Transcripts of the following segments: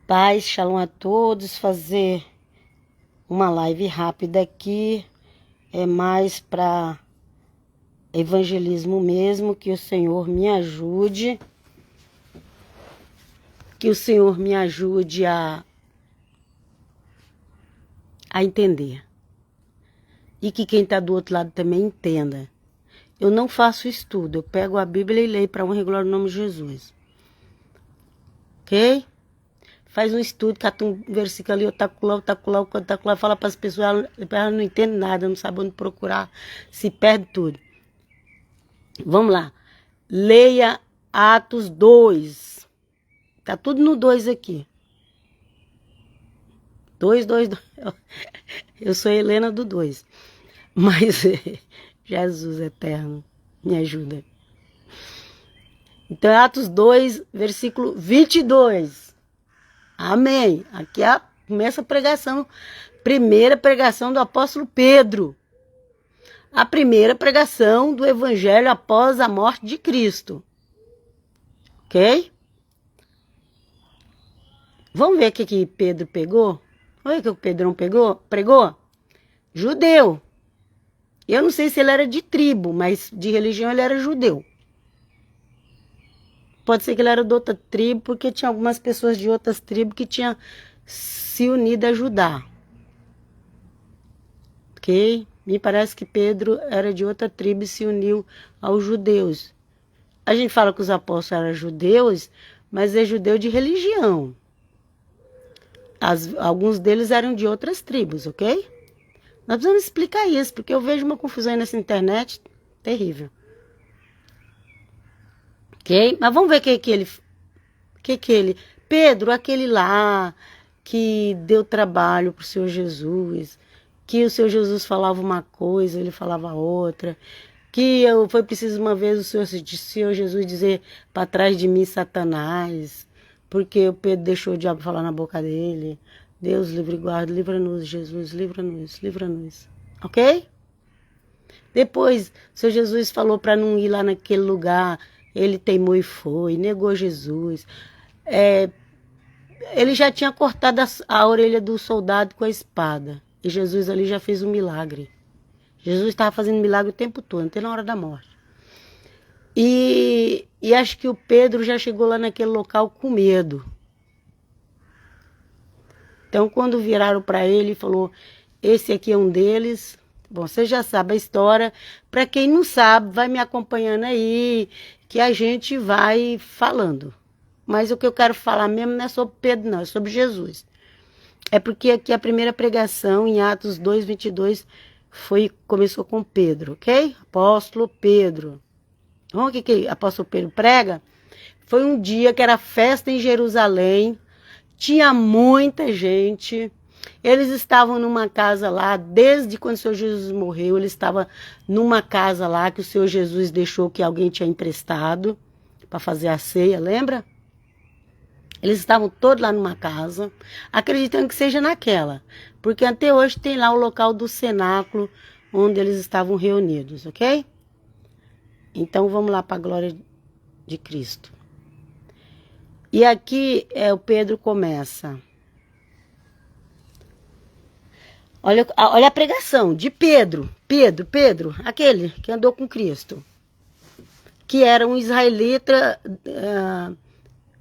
Paz, shalom a todos. Fazer uma live rápida aqui é mais para evangelismo mesmo, que o Senhor me ajude. Que o Senhor me ajude a entender. E que quem está do outro lado também entenda. Eu não faço estudo, eu pego a Bíblia e leio para honra e glória no nome de Jesus. Ok? Faz um estudo, cata um versículo ali, otacular, fala para as pessoas, elas não entendem nada, não sabem onde procurar, se perde tudo. Vamos lá. Leia Atos 2. Tá tudo no 2 aqui. 2. Eu sou Helena do 2. Mas Jesus eterno, me ajuda. Então, Atos 2, versículo 22. Amém. Aqui começa a pregação. Primeira pregação do apóstolo Pedro. A primeira pregação do evangelho após a morte de Cristo. Ok? Vamos ver o que Pedro pegou? Olha o que o Pedrão pregou? Judeu. Eu não sei se ele era de tribo, mas de religião ele era judeu. Pode ser que ele era de outra tribo, porque tinha algumas pessoas de outras tribos que tinham se unido a ajudar. Ok? Me parece que Pedro era de outra tribo e se uniu aos judeus. A gente fala que os apóstolos eram judeus, mas é judeu de religião. Alguns deles eram de outras tribos, ok? Nós precisamos explicar isso, porque eu vejo uma confusão aí nessa internet terrível. Ok? Mas vamos ver o que ele... Pedro, aquele lá que deu trabalho para o Senhor Jesus, que o Senhor Jesus falava uma coisa, ele falava outra, que foi preciso uma vez o Senhor Jesus dizer para trás de mim, Satanás, porque o Pedro deixou o diabo falar na boca dele. Deus livre e guarda, livra-nos, Jesus, livra-nos, livra-nos. Ok? Depois, o Senhor Jesus falou para não ir lá naquele lugar, ele teimou e foi, negou Jesus. Ele já tinha cortado a orelha do soldado com a espada. E Jesus ali já fez um milagre. Jesus estava fazendo milagre o tempo todo, até na hora da morte. E acho que o Pedro já chegou lá naquele local com medo. Então, quando viraram para ele e falou, esse aqui é um deles. Bom, você já sabe a história. Para quem não sabe, vai me acompanhando aí, que a gente vai falando. Mas o que eu quero falar mesmo não é sobre Pedro, não, é sobre Jesus. É porque aqui a primeira pregação, em Atos 2, 22, começou com Pedro, ok? Apóstolo Pedro. Vamos o que apóstolo Pedro prega? Foi um dia que era festa em Jerusalém, tinha muita gente, eles estavam numa casa lá, desde quando o Senhor Jesus morreu, ele estava numa casa lá que o Senhor Jesus deixou que alguém tinha emprestado para fazer a ceia, lembra? Eles estavam todos lá numa casa, acreditando que seja naquela, porque até hoje tem lá o local do cenáculo onde eles estavam reunidos, ok? Então vamos lá para a glória de Cristo. E aqui o Pedro começa. Olha a pregação de Pedro, aquele que andou com Cristo, que era um israelita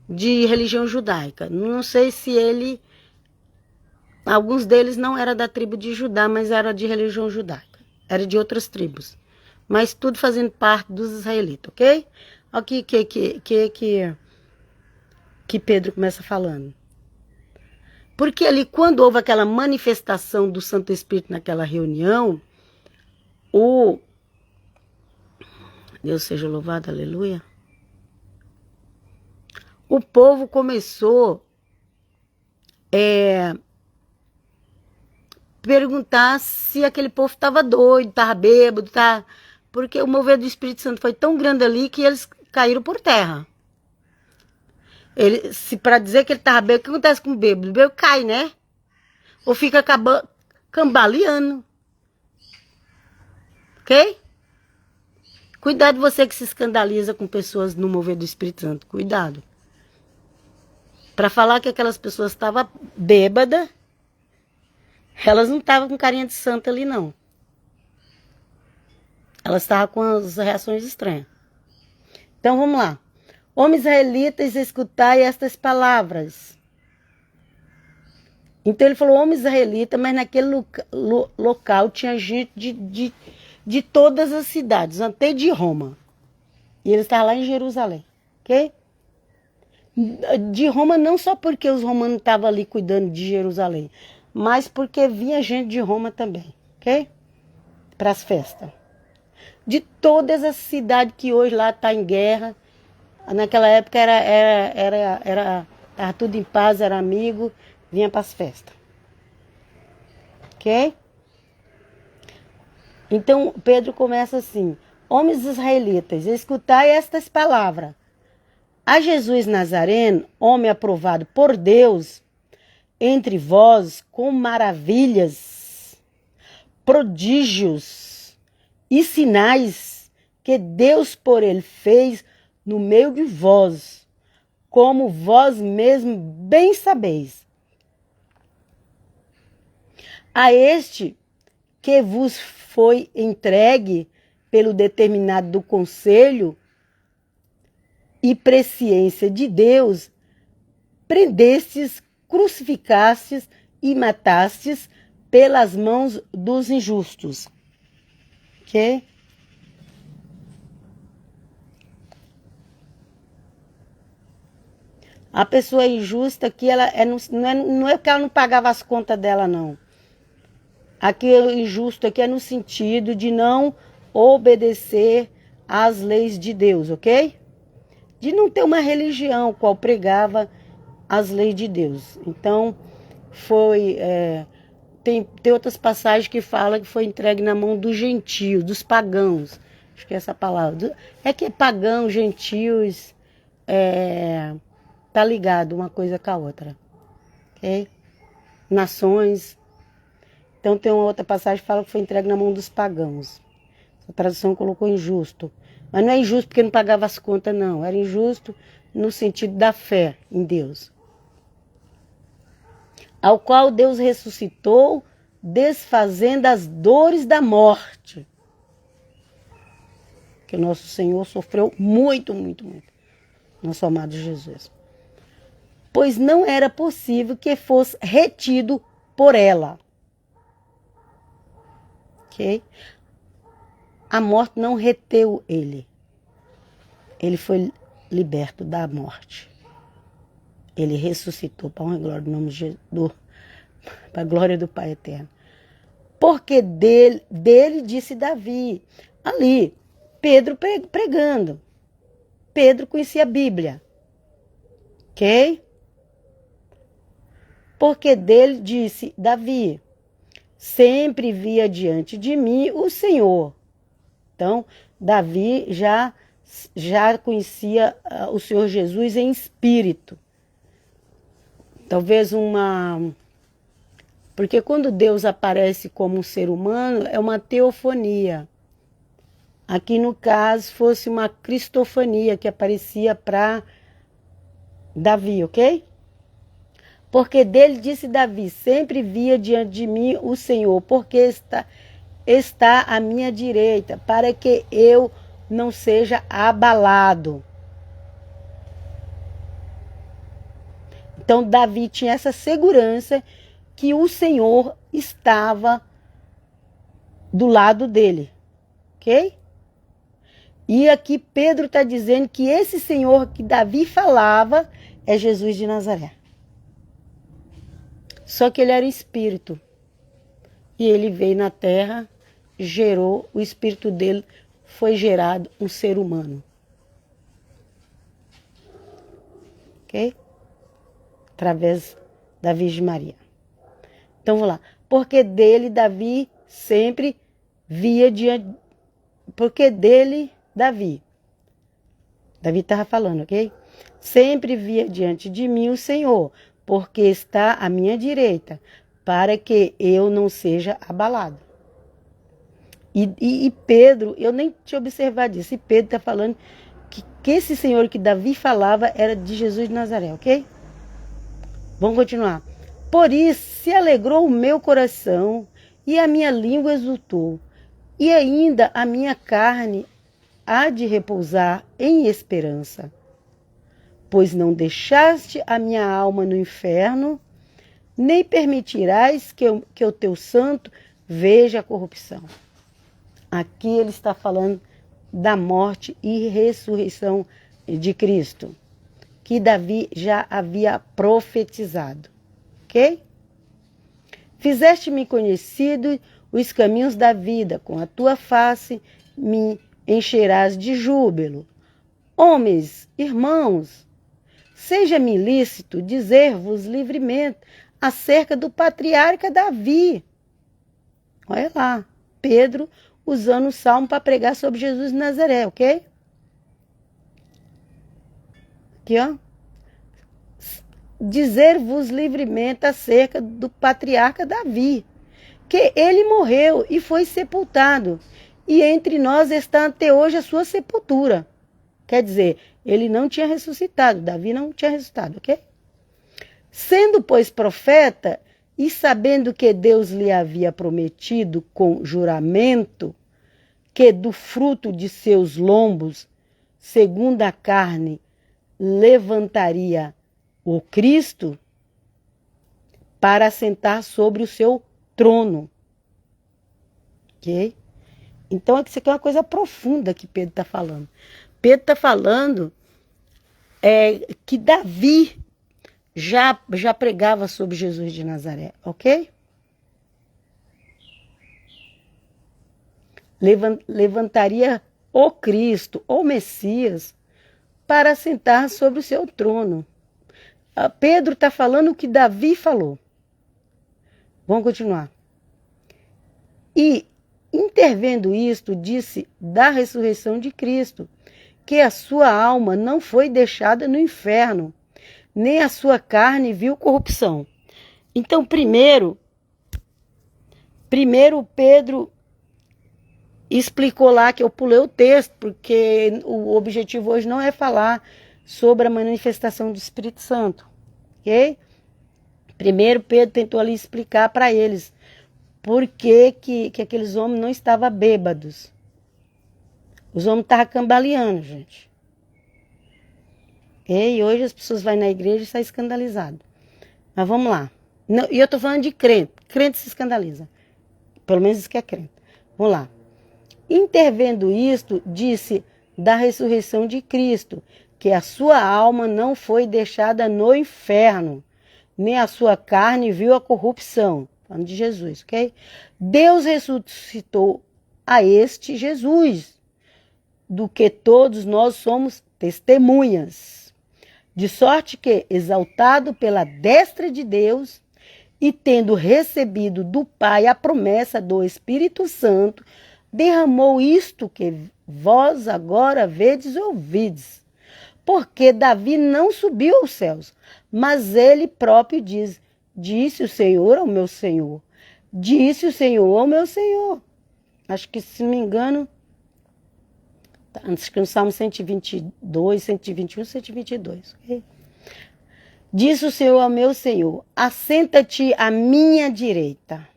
de religião judaica. Não sei se alguns deles não eram da tribo de Judá, mas era de religião judaica. Era de outras tribos. Mas tudo fazendo parte dos israelitas, ok? Aqui que Pedro começa falando. Porque ali, quando houve aquela manifestação do Santo Espírito naquela reunião, Deus seja louvado, aleluia. O povo começou perguntar se aquele povo estava doido, estava bêbado, porque o mover do Espírito Santo foi tão grande ali que eles caíram por terra. Se para dizer que ele estava bêbado, o que acontece com o bêbado? O bêbado cai, né? Ou fica cambaleando. Ok? Cuidado você que se escandaliza com pessoas no mover do Espírito Santo. Cuidado. para falar que aquelas pessoas estavam bêbadas, elas não estavam com carinha de santa ali, não. Elas estavam com as reações estranhas. Então, vamos lá. Homens israelitas, escutai estas palavras. Então, ele falou homens israelitas, mas naquele local tinha gente de todas as cidades, até de Roma. E ele estava lá em Jerusalém, ok? De Roma não só porque os romanos estavam ali cuidando de Jerusalém, mas porque vinha gente de Roma também, ok? Para as festas. De todas as cidades que hoje lá está em guerra, naquela época estava tudo em paz, era amigo, vinha para as festas. Ok? Então Pedro começa assim: homens israelitas, escutai estas palavras. A Jesus Nazareno, homem aprovado por Deus, entre vós com maravilhas, prodígios e sinais que Deus por ele fez no meio de vós, como vós mesmos bem sabeis. A este que vos foi entregue pelo determinado do conselho e presciência de Deus, prendestes, crucificastes e matastes pelas mãos dos injustos. Ok? A pessoa injusta aqui, não é que ela não pagava as contas dela, não. Aqui o injusto aqui é no sentido de não obedecer às leis de Deus, ok? De não ter uma religião qual pregava as leis de Deus. Então, tem outras passagens que falam que foi entregue na mão dos gentios, dos pagãos. Acho que é essa palavra. É que pagão, gentios, tá ligado uma coisa com a outra. Ok? Nações. Então tem uma outra passagem que fala que foi entregue na mão dos pagãos. A tradução colocou injusto. Mas não é injusto porque não pagava as contas, não. Era injusto no sentido da fé em Deus. Ao qual Deus ressuscitou, desfazendo as dores da morte. Que nosso Senhor sofreu muito, muito, muito. Nosso amado Jesus. Pois não era possível que fosse retido por ela. Ok? A morte não reteu ele. Ele foi liberto da morte. Ele ressuscitou para a glória do nome de Jesus, para a glória do Pai eterno. Porque dele disse Davi. Ali, Pedro pregando. Pedro conhecia a Bíblia. Ok? Porque dele disse Davi. Sempre via diante de mim o Senhor. Então, Davi já conhecia o Senhor Jesus em espírito. Talvez porque quando Deus aparece como um ser humano, é uma teofonia. Aqui no caso, fosse uma cristofania que aparecia para Davi, ok? Porque dele disse Davi, sempre via diante de mim o Senhor, porque está à minha direita, para que eu não seja abalado. Então Davi tinha essa segurança que o Senhor estava do lado dele, ok? E aqui Pedro está dizendo que esse Senhor que Davi falava é Jesus de Nazaré. Só que ele era espírito. E ele veio na terra, gerou, o espírito dele foi gerado um ser humano. Ok? Através da Virgem Maria. Então, vamos lá. Porque dele, Davi sempre via diante... Porque dele, Davi estava falando, ok? Sempre via diante de mim o Senhor, porque está à minha direita, para que eu não seja abalado. E Pedro, eu nem tinha observado isso, e Pedro está falando que esse Senhor que Davi falava era de Jesus de Nazaré, ok? Vamos continuar. Por isso se alegrou o meu coração e a minha língua exultou, e ainda a minha carne há de repousar em esperança. Pois não deixaste a minha alma no inferno, nem permitirás que o teu santo veja a corrupção. Aqui ele está falando da morte e ressurreição de Cristo, que Davi já havia profetizado. Ok? Fizeste-me conhecido os caminhos da vida, com a tua face me encherás de júbilo. Homens, irmãos, seja-me lícito dizer-vos livremente acerca do patriarca Davi. Olha lá, Pedro usando o salmo para pregar sobre Jesus de Nazaré, ok? Aqui, ó. Dizer-vos livremente acerca do patriarca Davi, que ele morreu e foi sepultado, e entre nós está até hoje a sua sepultura. Quer dizer, ele não tinha ressuscitado, Davi não tinha ressuscitado, ok? Sendo, pois, profeta, e sabendo que Deus lhe havia prometido com juramento, que do fruto de seus lombos, segundo a carne, levantaria o Cristo para assentar sobre o seu trono. Ok? Então, isso aqui é uma coisa profunda que Pedro está falando. Pedro está falando que Davi já pregava sobre Jesus de Nazaré, ok? Levantaria o Cristo, o Messias, para assentar sobre o seu trono. Pedro está falando o que Davi falou. Vamos continuar. E, intervendo isto, disse da ressurreição de Cristo, que a sua alma não foi deixada no inferno, nem a sua carne viu corrupção. Então, primeiro Pedro explicou lá, que eu pulei o texto, porque o objetivo hoje não é falar sobre a manifestação do Espírito Santo, ok? Primeiro Pedro tentou ali explicar para eles por que aqueles homens não estavam bêbados. Os homens estavam cambaleando, gente. E hoje as pessoas vão na igreja e saem escandalizadas. Mas vamos lá. E eu estou falando de crente. Crente se escandaliza. Pelo menos isso que é crente. Vamos lá. Intervendo isto, disse da ressurreição de Cristo, que a sua alma não foi deixada no inferno, nem a sua carne viu a corrupção. Falando de Jesus, ok? Deus ressuscitou a este Jesus, do que todos nós somos testemunhas. De sorte que, exaltado pela destra de Deus, e tendo recebido do Pai a promessa do Espírito Santo, derramou isto que vós agora vedes e ouvides. Porque Davi não subiu aos céus, mas ele próprio diz: disse o Senhor ao meu Senhor. Disse o Senhor ao meu Senhor. Acho que, se não me engano, acho que no Salmo 122, 121, 122. Okay? Disse o Senhor ao meu Senhor: assenta-te à minha direita.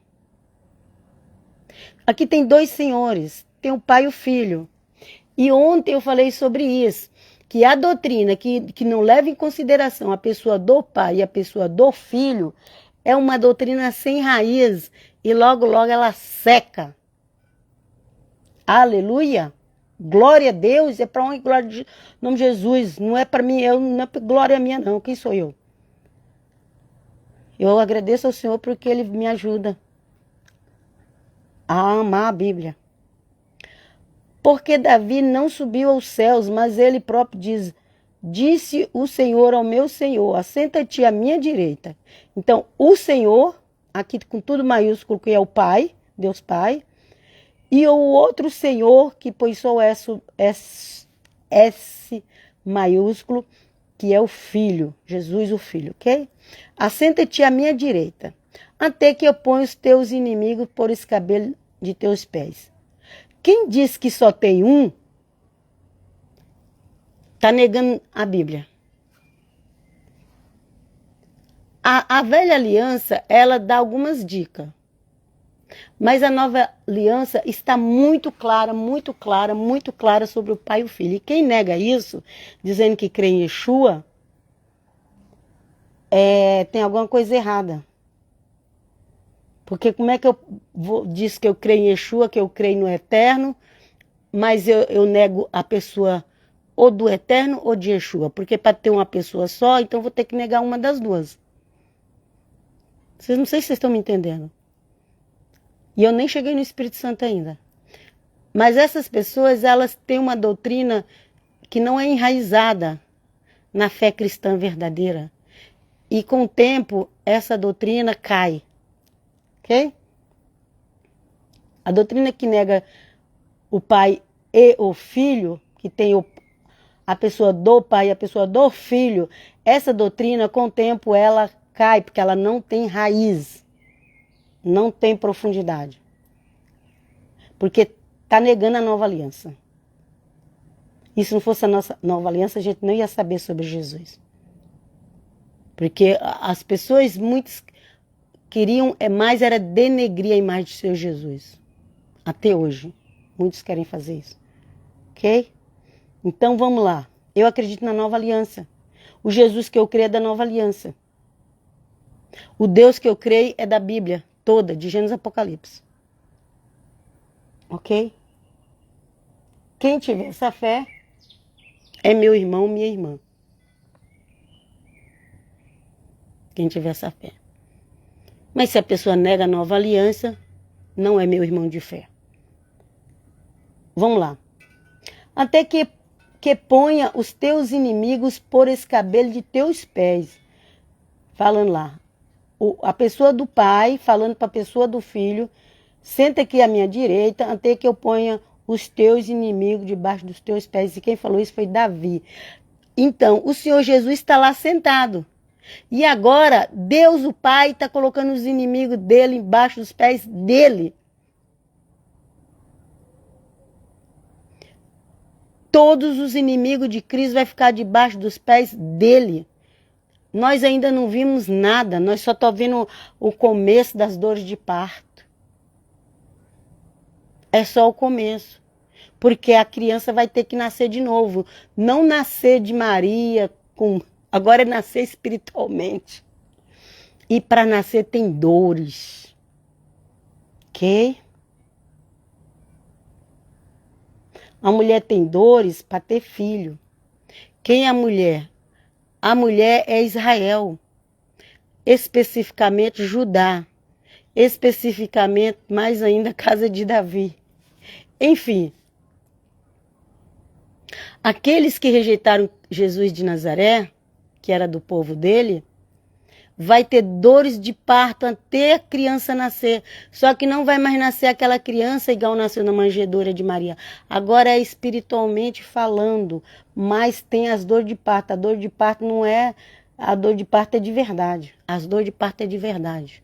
Aqui tem dois senhores, tem o pai e o filho. E ontem eu falei sobre isso, que a doutrina que não leva em consideração a pessoa do pai e a pessoa do filho é uma doutrina sem raiz e logo, logo ela seca. Aleluia! Glória a Deus, é para onde glória de nome de Jesus, não é para mim, não é glória minha não, quem sou eu? Eu agradeço ao Senhor porque Ele me ajuda a amar a Bíblia. Porque Davi não subiu aos céus, mas ele próprio diz: disse o Senhor ao meu Senhor, assenta-te à minha direita. Então, o Senhor, aqui com tudo maiúsculo, que é o Pai, Deus Pai, e o outro Senhor, que põe só S maiúsculo, que é o Filho, Jesus o Filho, ok? Assenta-te à minha direita, até que eu ponha os teus inimigos por escabelo de teus pés. Quem diz que só tem um, está negando a Bíblia. A velha aliança, ela dá algumas dicas. Mas a nova aliança está muito clara, muito clara, muito clara sobre o Pai e o Filho. E quem nega isso, dizendo que crê em Yeshua, tem alguma coisa errada. Porque como é que eu dizer que eu creio em Yeshua, que eu creio no Eterno, mas eu nego a pessoa ou do Eterno ou de Yeshua? Porque para ter uma pessoa só, então eu vou ter que negar uma das duas. Não sei se vocês estão me entendendo. E eu nem cheguei no Espírito Santo ainda. Mas essas pessoas, elas têm uma doutrina que não é enraizada na fé cristã verdadeira. E com o tempo, essa doutrina cai. Ok? A doutrina que nega o pai e o filho, que tem a pessoa do pai e a pessoa do filho, essa doutrina, com o tempo, ela cai, porque ela não tem raiz. Não tem profundidade. Porque está negando a nova aliança. E se não fosse a nossa nova aliança, a gente não ia saber sobre Jesus. Porque as pessoas, muitos queriam, mais era denegrir a imagem de seu Jesus. Até hoje. Muitos querem fazer isso. Ok? Então vamos lá. Eu acredito na nova aliança. O Jesus que eu creio é da nova aliança. O Deus que eu creio é da Bíblia toda, de Gênesis a Apocalipse. Ok? Quem tiver essa fé é meu irmão, minha irmã. Quem tiver essa fé. Mas se a pessoa nega a nova aliança, não é meu irmão de fé. Vamos lá. Até que ponha os teus inimigos por escabelo de teus pés. Falando lá. A pessoa do pai falando para a pessoa do filho, senta aqui à minha direita, até que eu ponha os teus inimigos debaixo dos teus pés. E quem falou isso foi Davi. Então, o Senhor Jesus está lá sentado. E agora, Deus, o Pai, está colocando os inimigos dele embaixo dos pés dele. Todos os inimigos de Cristo vão ficar debaixo dos pés dele. Nós ainda não vimos nada, nós só estamos vendo o começo das dores de parto. É só o começo. Porque a criança vai ter que nascer de novo. Não nascer de Maria, agora é nascer espiritualmente. E para nascer tem dores. Ok? A mulher tem dores para ter filho. Quem é a mulher? A mulher é Israel, especificamente Judá, especificamente mais ainda a casa de Davi. Enfim, aqueles que rejeitaram Jesus de Nazaré, que era do povo dele, vai ter dores de parto até a criança nascer. Só que não vai mais nascer aquela criança igual nasceu na manjedoura de Maria. Agora é espiritualmente falando, mas tem as dores de parto. A dor de parto não é... A dor de parto é de verdade. As dores de parto é de verdade.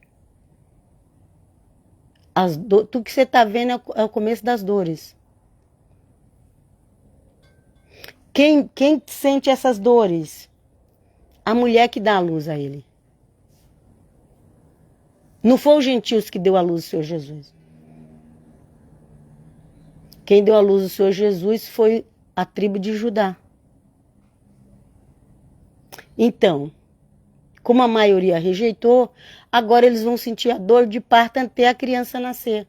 Tudo que você está vendo é o começo das dores. Quem sente essas dores? A mulher que dá a luz a ele. Não foi os gentios que deu a luz ao Senhor Jesus. Quem deu a luz ao Senhor Jesus foi a tribo de Judá. Então, como a maioria rejeitou, agora eles vão sentir a dor de parto até a criança nascer.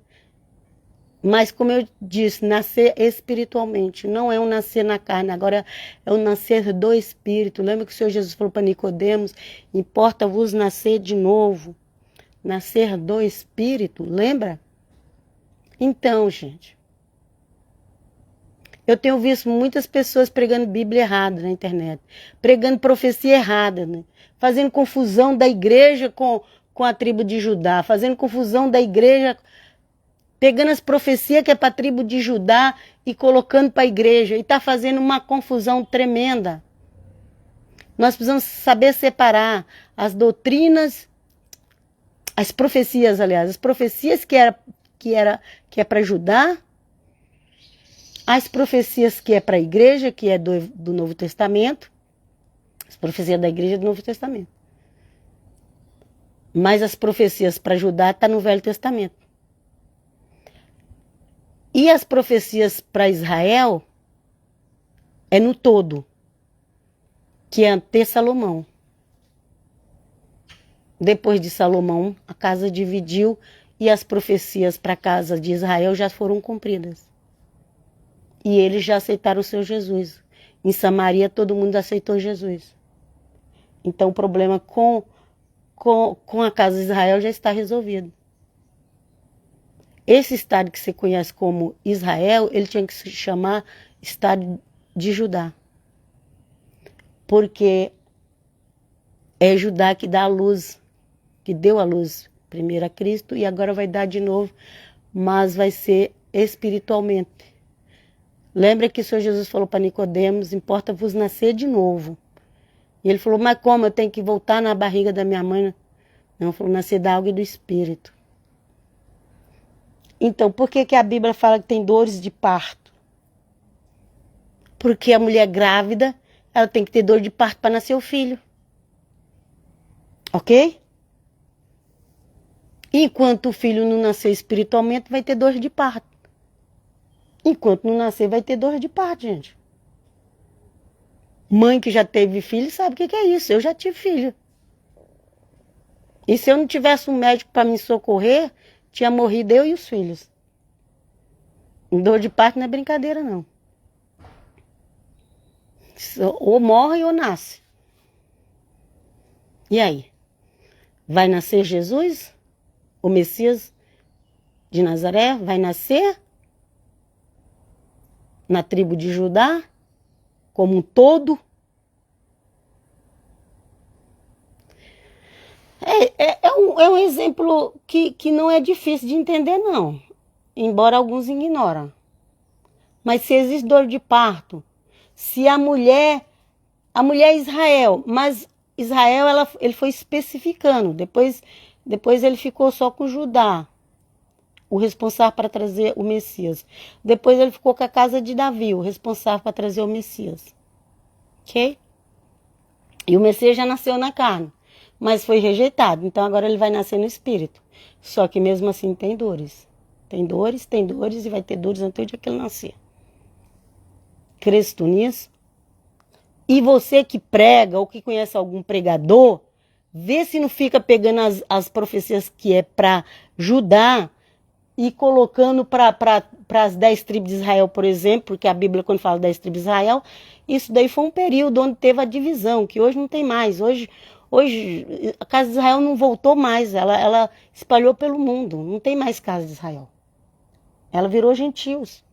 Mas, como eu disse, nascer espiritualmente. Não é um nascer na carne, agora é um nascer do Espírito. Lembra que o Senhor Jesus falou para Nicodemos? Importa-vos nascer de novo. Nascer do Espírito, lembra? Então, gente, eu tenho visto muitas pessoas pregando Bíblia errada na internet, pregando profecia errada, né? Fazendo confusão da igreja com a tribo de Judá, fazendo confusão da igreja, pegando as profecias que é para a tribo de Judá e colocando para a igreja, e está fazendo uma confusão tremenda. Nós precisamos saber separar as doutrinas, as profecias, aliás, as profecias que é para Judá, as profecias que é para a igreja, que é do Novo Testamento, as profecias da igreja do Novo Testamento. Mas as profecias para Judá estão no Velho Testamento. E as profecias para Israel é no todo, que é ter Salomão. Depois de Salomão, a casa dividiu e as profecias para a casa de Israel já foram cumpridas. E eles já aceitaram o seu Jesus. Em Samaria, todo mundo aceitou Jesus. Então, o problema com a casa de Israel já está resolvido. Esse estado que você conhece como Israel, ele tinha que se chamar estado de Judá. Porque é Judá que dá a luz, que deu a luz primeiro a Cristo e agora vai dar de novo, mas vai ser espiritualmente. Lembra que o Senhor Jesus falou para Nicodemos, importa-vos nascer de novo. E ele falou, mas como? Eu tenho que voltar na barriga da minha mãe? Não, falou, nascer da água e do Espírito. Então, por que a Bíblia fala que tem dores de parto? Porque a mulher grávida, ela tem que ter dor de parto para nascer o filho. Ok? Enquanto o filho não nascer espiritualmente, vai ter dor de parto. Enquanto não nascer, vai ter dor de parto, gente. Mãe que já teve filho sabe o que é isso. Eu já tive filho. E se eu não tivesse um médico para me socorrer, tinha morrido eu e os filhos. Dor de parto não é brincadeira, não. Ou morre ou nasce. E aí? Vai nascer Jesus? O Messias de Nazaré? Vai nascer na tribo de Judá? Como um todo? É um exemplo que não é difícil de entender, não. Embora alguns ignoram. Mas se existe dor de parto, se a mulher é Israel, mas Israel ele foi especificando, depois ele ficou só com Judá, o responsável para trazer o Messias. Depois ele ficou com a casa de Davi, o responsável para trazer o Messias. Ok? E o Messias já nasceu na carne, mas foi rejeitado, então agora ele vai nascer no espírito. Só que mesmo assim tem dores. Tem dores e vai ter dores até o dia que ele nascer. Crês tu nisso? E você que prega ou que conhece algum pregador, vê se não fica pegando as profecias que é para Judá e colocando para as 10 tribos de Israel, por exemplo, porque a Bíblia, quando fala 10 tribos de Israel, isso daí foi um período onde teve a divisão, que hoje não tem mais. Hoje a casa de Israel não voltou mais, ela espalhou pelo mundo, não tem mais casa de Israel. Ela virou gentios.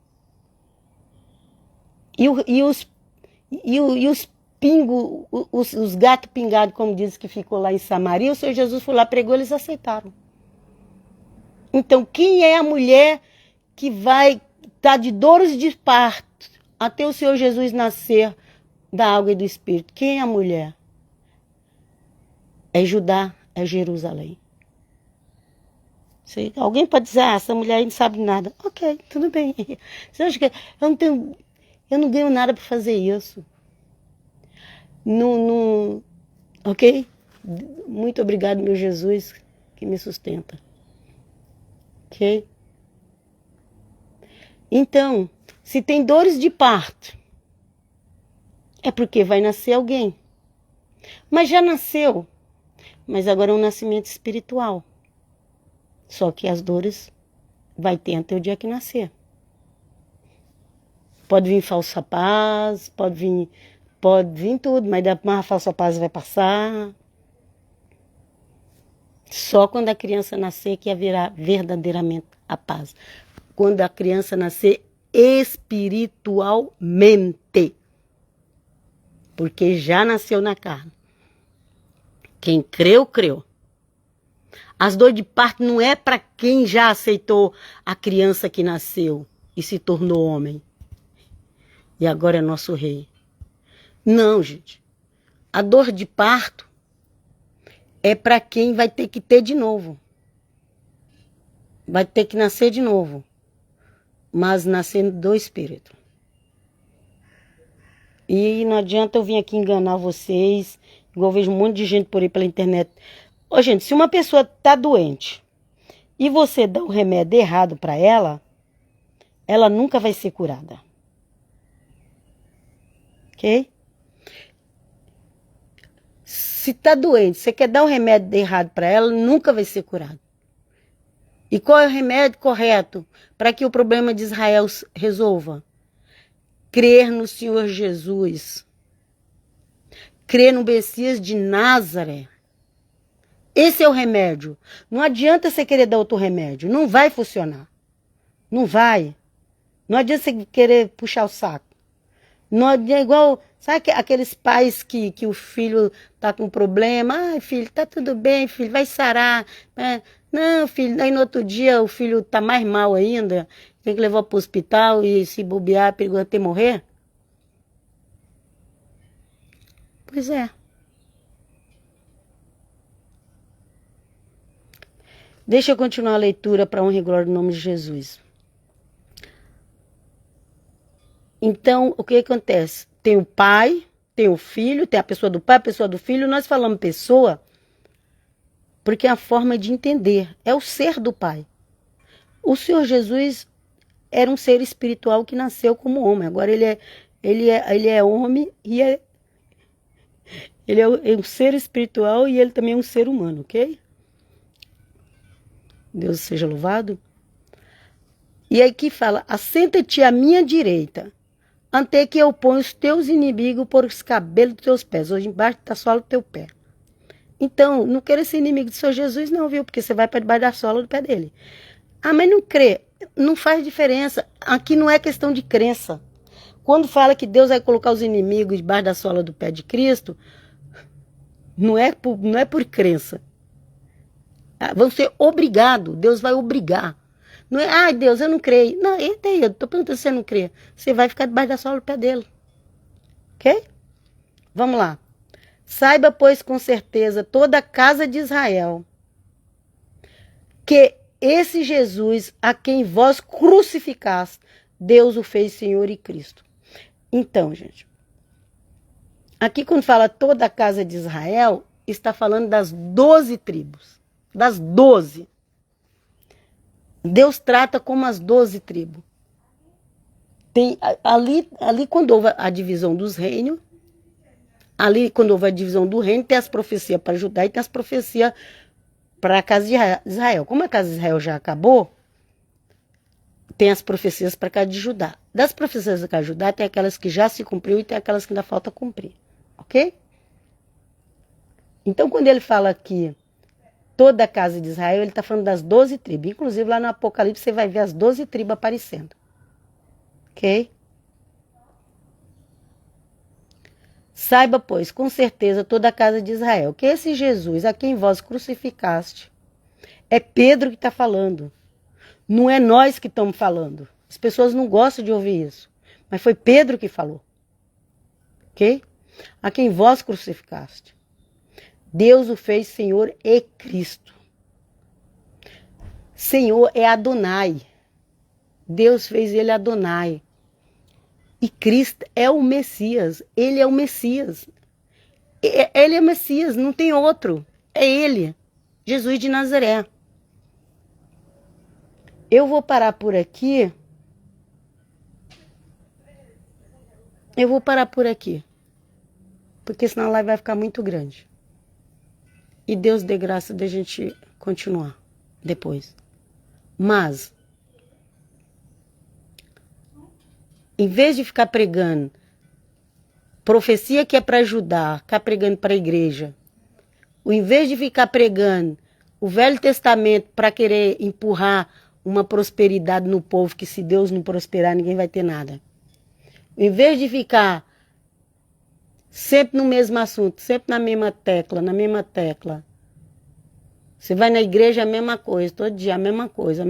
E os pingos, os gatos pingados, como diz que ficou lá em Samaria, o Senhor Jesus foi lá, pregou, eles aceitaram. Então, quem é a mulher que vai estar de dores de parto até o Senhor Jesus nascer da água e do Espírito? Quem é a mulher? É Judá, é Jerusalém. Alguém pode dizer, essa mulher aí não sabe nada. Ok, tudo bem. Você acha que eu não ganho nada para fazer isso? Ok? Muito obrigado, meu Jesus, que me sustenta. Ok? Então, se tem dores de parto, é porque vai nascer alguém. Mas já nasceu. Mas agora é um nascimento espiritual. Só que as dores vai ter até o dia que nascer. Pode vir falsa paz, pode vir tudo, mas a falsa paz vai passar. Só quando a criança nascer que haverá verdadeiramente a paz. Quando a criança nascer espiritualmente. Porque já nasceu na carne. Quem creu, creu. As dores de parto não é para quem já aceitou a criança que nasceu e se tornou homem. E agora é nosso rei. Não, gente. A dor de parto é para quem vai ter que ter de novo. Vai ter que nascer de novo. Mas nascendo do Espírito. E não adianta eu vir aqui enganar vocês. Igual eu vejo um monte de gente por aí pela internet. Ô, gente, se uma pessoa tá doente e você dá um remédio errado para ela nunca vai ser curada. Ok? Se tá doente, você quer dar um remédio errado para ela, nunca vai ser curada. E qual é o remédio correto para que o problema de Israel resolva? Crer no Senhor Jesus. Crer no Messias de Nazaré. Esse é o remédio. Não adianta você querer dar outro remédio. Não vai funcionar. Não vai. Não adianta você querer puxar o saco. Não é igual, sabe aqueles pais que o filho tá com problema? Ai, filho, tá tudo bem, filho, vai sarar. Não, filho, aí no outro dia o filho tá mais mal ainda, tem que levar pro hospital e se bobear, é perigoso até morrer. Pois é. Deixa eu continuar a leitura para honra e glória do nome de Jesus. Então, o que acontece? Tem o pai, tem o filho, tem a pessoa do pai, a pessoa do filho. Nós falamos pessoa porque é a forma de entender, é o ser do pai. O Senhor Jesus era um ser espiritual que nasceu como homem. Agora ele é homem e ele é um ser espiritual e ele também é um ser humano, ok? Deus seja louvado. E aí que fala, assenta-te à minha direita, até que eu ponha os teus inimigos por os cabelos dos teus pés, hoje embaixo da sola do teu pé. Então, não queira ser inimigo do Senhor Jesus não, viu? Porque você vai para debaixo da sola do pé dele. Ah, mas não crê. Não faz diferença. Aqui não é questão de crença. Quando fala que Deus vai colocar os inimigos debaixo da sola do pé de Cristo, não é por crença. Vão ser obrigados. Deus vai obrigar. Não é, ai Deus, eu não creio. Não, eu estou perguntando se você não crê. Você vai ficar debaixo da sola do pé dele. Ok? Vamos lá. Saiba, pois, com certeza, toda a casa de Israel, que esse Jesus, a quem vós crucificaste, Deus o fez Senhor e Cristo. Então, gente, aqui quando fala toda a casa de Israel, está falando das 12 tribos. Das 12. Deus trata como as 12 tribos. Tem, ali quando houve a divisão dos reinos, ali quando houve a divisão do reino, tem as profecias para Judá e tem as profecias para a casa de Israel. Como a casa de Israel já acabou, tem as profecias para a casa de Judá. Das profecias da casa de Judá, tem aquelas que já se cumpriu e tem aquelas que ainda falta cumprir. Ok? Então, quando ele fala aqui toda a casa de Israel, ele está falando das 12 tribos. Inclusive, lá no Apocalipse, você vai ver as 12 tribos aparecendo. Ok? Saiba, pois, com certeza, toda a casa de Israel, que esse Jesus, a quem vós crucificaste, é Pedro que está falando. Não é nós que estamos falando. As pessoas não gostam de ouvir isso. Mas foi Pedro que falou. Ok? A quem vós crucificaste. Deus o fez Senhor e Cristo. Senhor é Adonai. Deus fez ele Adonai. E Cristo é o Messias. Ele é o Messias. Ele é o Messias, não tem outro. É ele. Jesus de Nazaré. Eu vou parar por aqui. Porque senão a live vai ficar muito grande. E Deus dê graça de a gente continuar depois. Mas, em vez de ficar pregando profecia que é para ajudar, ficar pregando para a igreja, ou em vez de ficar pregando o Velho Testamento para querer empurrar uma prosperidade no povo, que se Deus não prosperar, ninguém vai ter nada. Em vez de ficar sempre no mesmo assunto, sempre na mesma tecla. Você vai na igreja, a mesma coisa, todo dia a mesma coisa.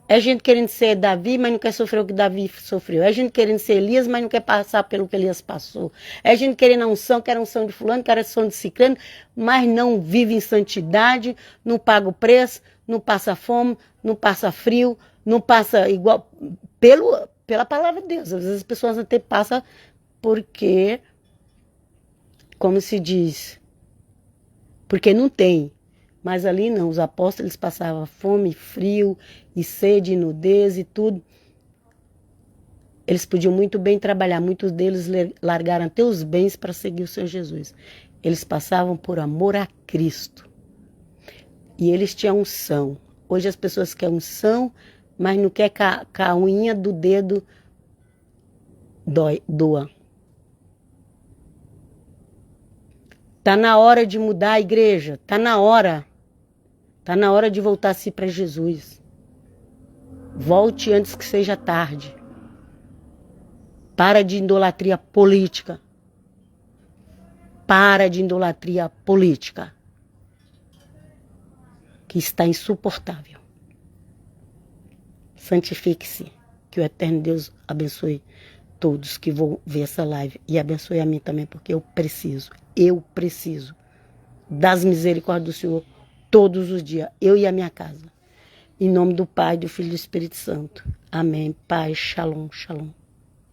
É gente querendo ser Davi, mas não quer sofrer o que Davi sofreu. É gente querendo ser Elias, mas não quer passar pelo que Elias passou. É gente querendo a unção, quer a unção de fulano, quer a unção de ciclano, mas não vive em santidade, não paga o preço, não passa fome, não passa frio, não passa igual... Pela palavra de Deus. Às vezes as pessoas até passam porque, como se diz, porque não tem. Mas ali não, os apóstolos eles passavam fome, frio e sede, e nudez e tudo. Eles podiam muito bem trabalhar, muitos deles largaram até os bens para seguir o Senhor Jesus. Eles passavam por amor a Cristo. E eles tinham unção. Hoje as pessoas querem unção, mas não quer que a unha do dedo doa. Tá na hora de mudar a igreja, tá na hora. Tá na hora de voltar-se para Jesus. Volte antes que seja tarde. Para de idolatria política. Para de idolatria política. Que está insuportável. Santifique-se. Que o eterno Deus abençoe todos que vão ver essa live. E abençoe a mim também, porque eu preciso das misericórdias do Senhor todos os dias. Eu e a minha casa. Em nome do Pai, do Filho e do Espírito Santo. Amém. Pai, shalom, shalom.